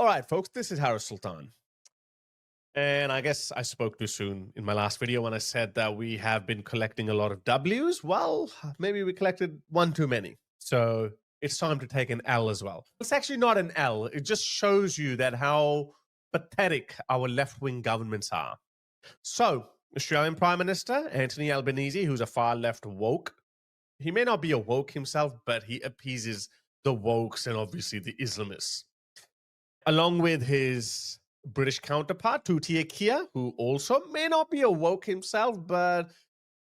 All right, folks, this is Harris Sultan. And I guess I spoke too soon in my last video when I said that we have been collecting a lot of W's. Well, maybe we collected one too many. So it's time to take an L as well. It's actually not an L. It just shows you that how pathetic our left-wing governments are. So Australian Prime Minister Anthony Albanese, who's a far left woke, he may not be a woke himself, but he appeases the wokes and obviously the Islamists. Along with his British counterpart, Keir, who also may not be a woke himself, but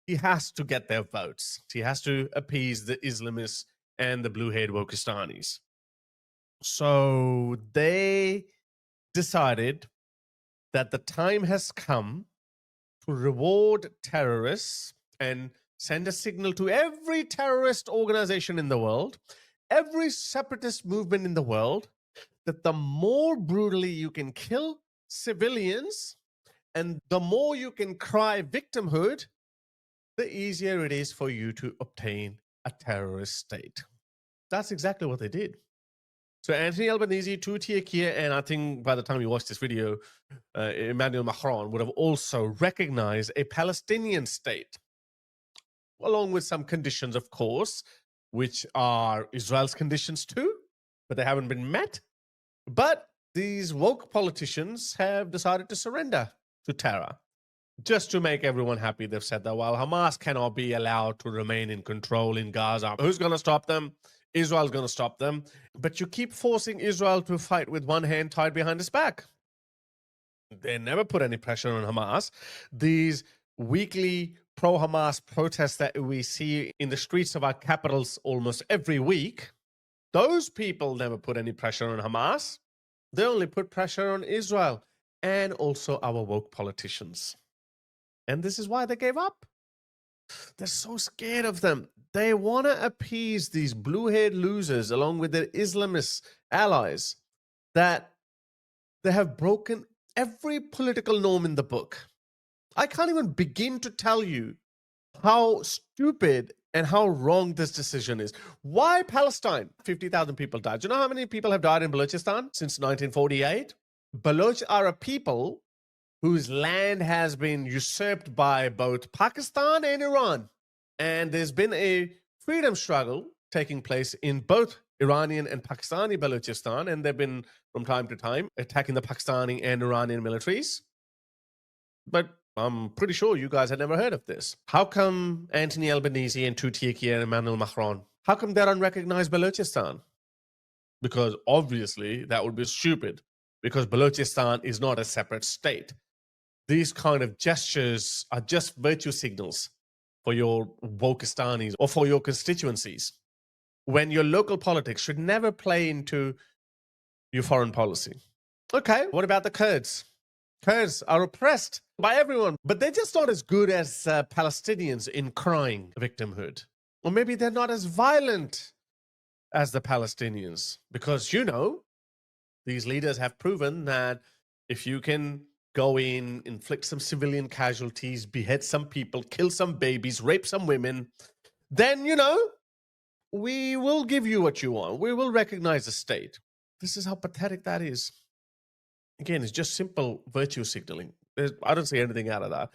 he has to get their votes. He has to appease the Islamists and the blue-haired Wokistanis. So they decided that the time has come to reward terrorists and send a signal to every terrorist organization in the world, every separatist movement in the world, that the more brutally you can kill civilians and the more you can cry victimhood, the easier it is for you to obtain a terrorist state. That's exactly what they did. So Anthony Albanese, Keir, and I think by the time you watch this video, Emmanuel Macron would have also recognized a Palestinian state, along with some conditions, of course, which are Israel's conditions too, but they haven't been met. But these woke politicians have decided to surrender to terror. Just to make everyone happy, they've said that while Hamas cannot be allowed to remain in control in Gaza, who's going to stop them? Israel's going to stop them. But you keep forcing Israel to fight with one hand tied behind its back. They never put any pressure on Hamas. These weekly pro-Hamas protests that we see in the streets of our capitals almost every week, those people never put any pressure on Hamas. They only put pressure on Israel and also our woke politicians. And this is why they gave up. They're so scared of them. They want to appease these blue-haired losers along with their Islamist allies that they have broken every political norm in the book. I can't even begin to tell you how stupid and how wrong this decision is. Why Palestine? 50,000 people died. Do you know how many people have died in Balochistan since 1948? Baloch are a people whose land has been usurped by both Pakistan and Iran. And there's been a freedom struggle taking place in both Iranian and Pakistani Balochistan, and they've been, from time to time, attacking the Pakistani and Iranian militaries. But I'm pretty sure you guys had never heard of this. How come Anthony Albanese and Keir and Emmanuel Macron, how come they're unrecognized Balochistan? Because obviously that would be stupid, because Balochistan is not a separate state. These kind of gestures are just virtue signals for your Wokistanis or for your constituencies, when your local politics should never play into your foreign policy. Okay, what about the Kurds? Kurds are oppressed by everyone, but they're just not as good as Palestinians in crying victimhood. Or maybe they're not as violent as the Palestinians, because, you know, these leaders have proven that if you can go in, inflict some civilian casualties, behead some people, kill some babies, rape some women, then, you know, we will give you what you want. We will recognize the state. This is how pathetic that is. Again, it's just simple virtue signaling. I don't see anything out of that.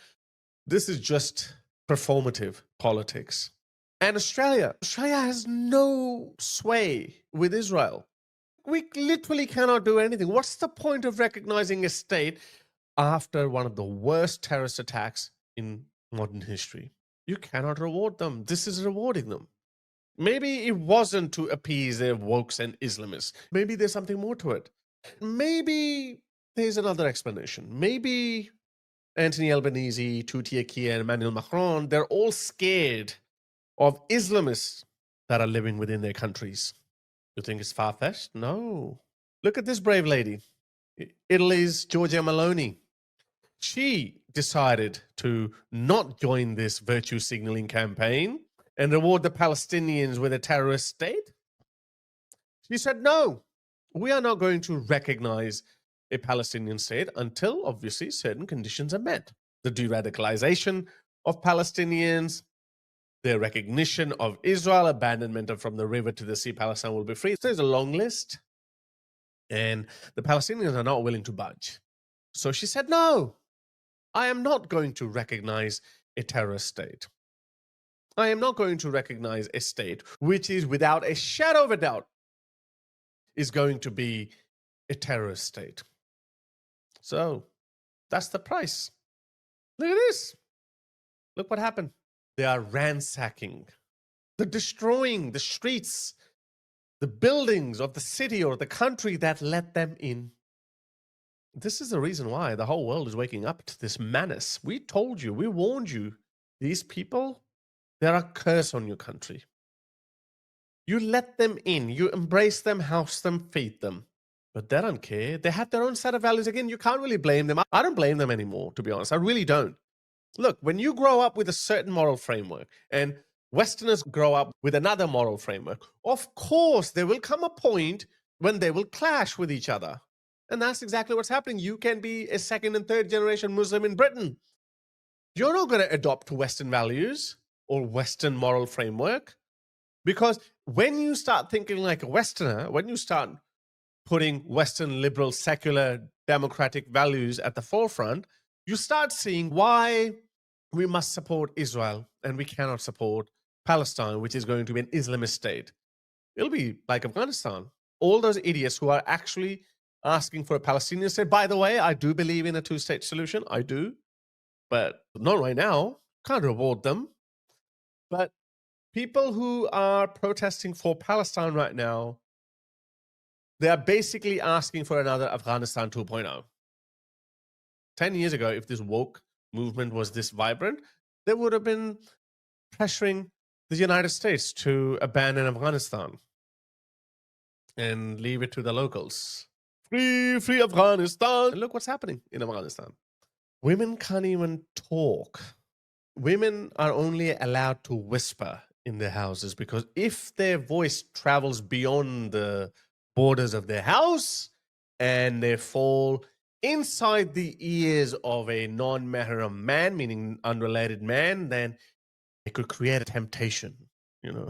This is just performative politics. And Australia has no sway with Israel. We literally cannot do anything. What's the point of recognizing a state after one of the worst terrorist attacks in modern history? You cannot reward them. This is rewarding them. Maybe it wasn't to appease their wokes and Islamists. Maybe there's something more to it. Maybe there's another explanation. Maybe Anthony Albanese, Keir, and Emmanuel Macron, they're all scared of Islamists that are living within their countries. You think it's far-fetched? No. Look at this brave lady, Italy's Giorgia Meloni. She decided to not join this virtue signaling campaign and reward the Palestinians with a terrorist state. She said, no, we are not going to recognize a Palestinian state until, obviously, certain conditions are met. The de-radicalization of Palestinians, their recognition of Israel, abandonment of from the river to the sea, Palestine will be free. So there's a long list. And the Palestinians are not willing to budge. So she said, no, I am not going to recognize a terrorist state. I am not going to recognize a state which is, without a shadow of a doubt, is going to be a terrorist state. So that's the price. Look at this. Look what happened. They are ransacking. They're destroying the streets, the buildings of the city or the country that let them in. This is the reason why the whole world is waking up to this menace. We told you, we warned you, these people, they're a curse on your country. You let them in, you embrace them, house them, feed them. But they don't care. They have their own set of values. Again, you can't really blame them. I don't blame them anymore, to be honest. I really don't. Look, when you grow up with a certain moral framework and Westerners grow up with another moral framework, of course, there will come a point when they will clash with each other. And that's exactly what's happening. You can be a second and third generation Muslim in Britain. You're not going to adopt Western values or Western moral framework, because when you start thinking like a Westerner, when you start putting Western liberal, secular, democratic values at the forefront, you start seeing why we must support Israel and we cannot support Palestine, which is going to be an Islamist state. It'll be like Afghanistan. All those idiots who are actually asking for a Palestinian state. By the way, I do believe in a two-state solution. I do. But not right now. Can't reward them. But people who are protesting for Palestine right now, they are basically asking for another Afghanistan 2.0. 10 years ago, if this woke movement was this vibrant, they would have been pressuring the United States to abandon Afghanistan and leave it to the locals. Free Afghanistan. And look what's happening in Afghanistan. Women can't even talk. Women are only allowed to whisper in their houses, because if their voice travels beyond the borders of their house and they fall inside the ears of a non-mahram man, meaning unrelated man, then it could create a temptation, you know.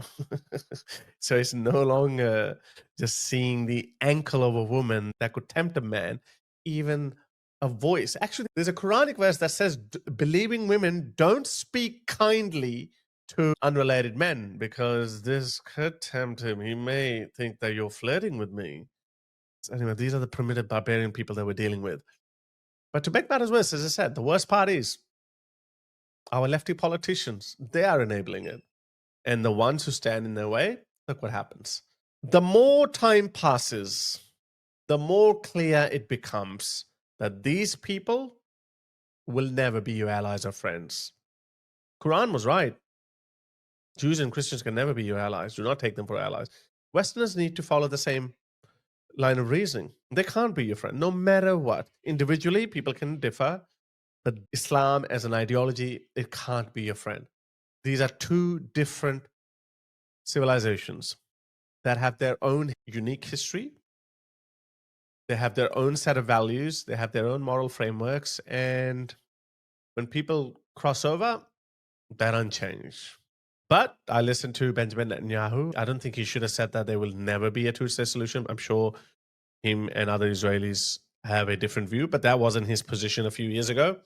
So it's no longer just seeing the ankle of a woman that could tempt a man, even a voice. Actually, there's a Quranic verse that says believing women don't speak kindly to unrelated men, because this could tempt him. He may think that you're flirting with me. So anyway, these are the primitive barbarian people that we're dealing with. But to make matters worse, as I said, the worst part is our lefty politicians. They are enabling it. And the ones who stand in their way, look what happens. The more time passes, the more clear it becomes that these people will never be your allies or friends. Quran was right. Jews and Christians can never be your allies. Do not take them for allies. Westerners need to follow the same line of reasoning. They can't be your friend, no matter what. Individually, people can differ, but Islam as an ideology, it can't be your friend. These are two different civilizations that have their own unique history. They have their own set of values. They have their own moral frameworks. And when people cross over, they don't change. But I listened to Benjamin Netanyahu. I don't think he should have said that there will never be a two-state solution. I'm sure him and other Israelis have a different view, but that wasn't his position a few years ago.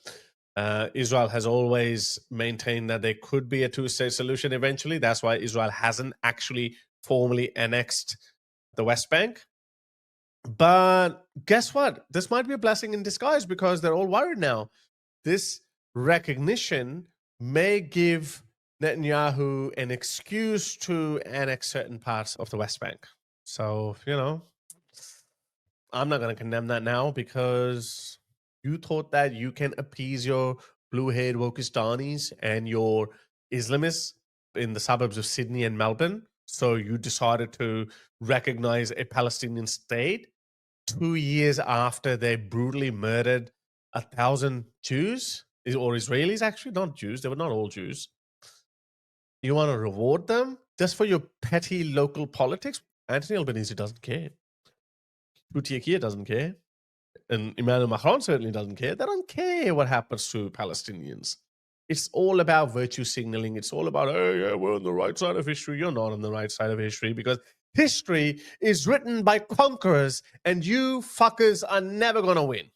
Israel has always maintained that there could be a two-state solution eventually. That's why Israel hasn't actually formally annexed the West Bank. But guess what? This might be a blessing in disguise, because they're all worried now. This recognition may give Netanyahu an excuse to annex certain parts of the West Bank. So, you know, I'm not going to condemn that now, because you thought that you can appease your blue-haired Wokistanis and your Islamists in the suburbs of Sydney and Melbourne. So you decided to recognize a Palestinian state 2 years after they brutally murdered 1,000 Jews, or Israelis, actually, not Jews. They were not all Jews. You want to reward them just for your petty local politics? Anthony Albanese doesn't care. Boutiquier doesn't care. And Emmanuel Macron certainly doesn't care. They don't care what happens to Palestinians. It's all about virtue signaling. It's all about, oh, yeah, we're on the right side of history. You're not on the right side of history, because History is written by conquerors, and you fuckers are never going to win.